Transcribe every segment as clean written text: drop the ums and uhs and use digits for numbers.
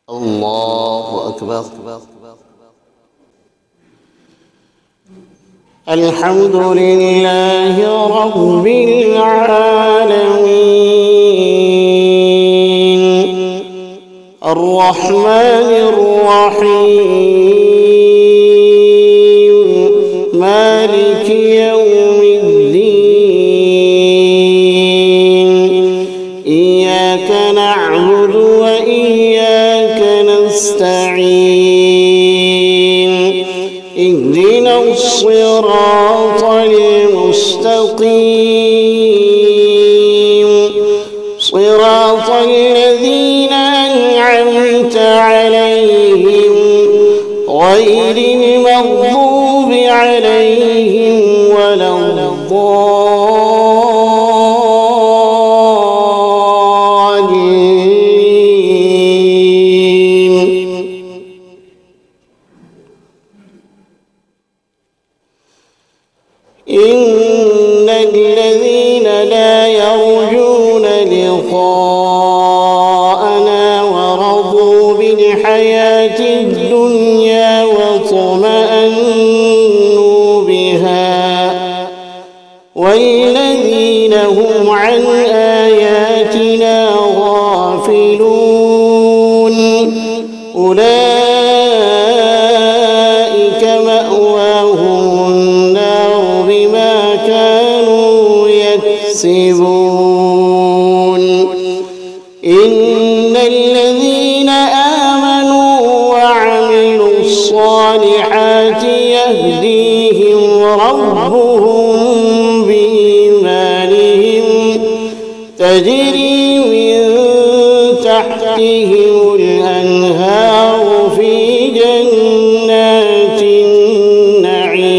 الله أكبر. الحمد لله رب العالمين الرحمن الرحيم مالك يوم الدين إياك نعبد وإياك نستعين اهدنا الصراط المستقيم صراط الذين أنعمت عليهم غير المغضوب عليهم ولا الضالين. إن الذين لا يرجون لقاءنا ورضوا بالحياة الدنيا واطمأنوا بها والذين هم عن آياتنا غافلون أولئك مأواهم النار بما كانوا يكسبون. إن الذين آمنوا وعملوا الصالحات يهديهم ربهم بإيمانهم تجري من تحتهم الأنهار في جنات النعيم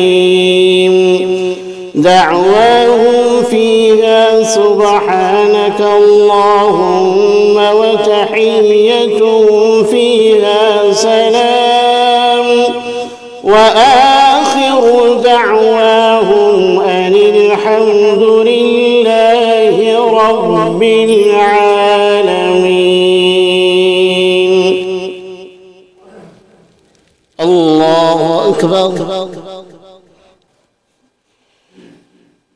دعواهم فيها سبحانك اللهم وتحيتهم فيها سلام وآخر دعواهم أن الحمد لله رب العالمين. الله أكبر.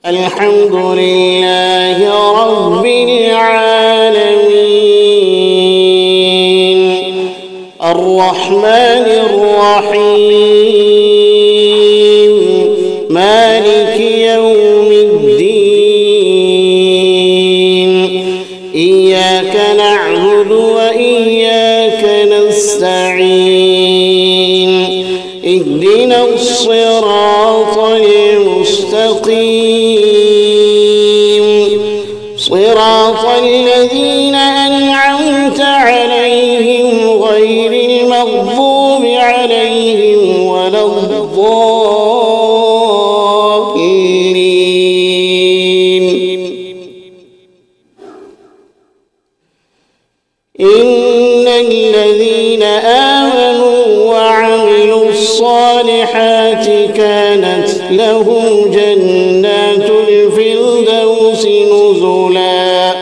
الحمد لله رب العالمين الرحمن الرحيم مالك يوم الدين إياك نعبد وإياك نستعين اهدنا الصراط المستقيم صراط الذين أنعمت عليهم غير المغضوب عليهم ولا الضالين. إن الذين آمنوا وعملوا الصالحات كانت لهم جنات الفردوس نزلا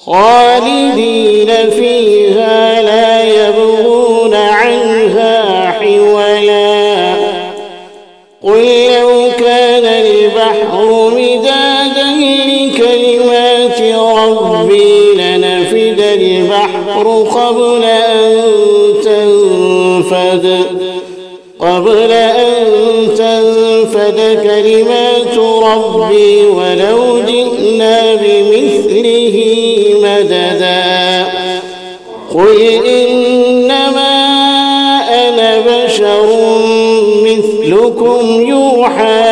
خالدين فيها لا يبغون عنها حولا. قل لو كان البحر مدادا لكلمات ربي لنفد البحر قبل أن تنفد كلمات ربي ولو جئنا بمثله مددا. قل إنما أنا بشر مثلكم يوحى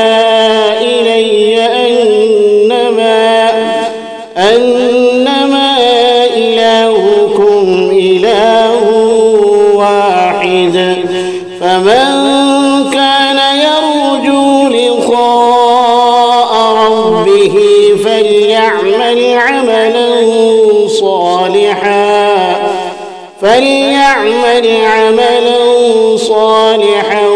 إلي أنما إلهكم إله واحد فمن كان يرجو لقاء ربه فليعمل عملا صالحا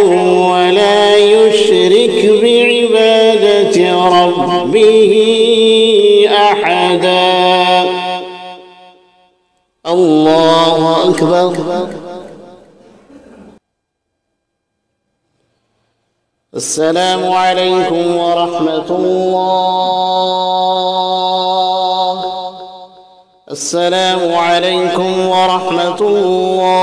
ولا يشرك بعبادة ربه أحدا. الله الله أكبر. السلام عليكم ورحمة الله. السلام عليكم ورحمة الله.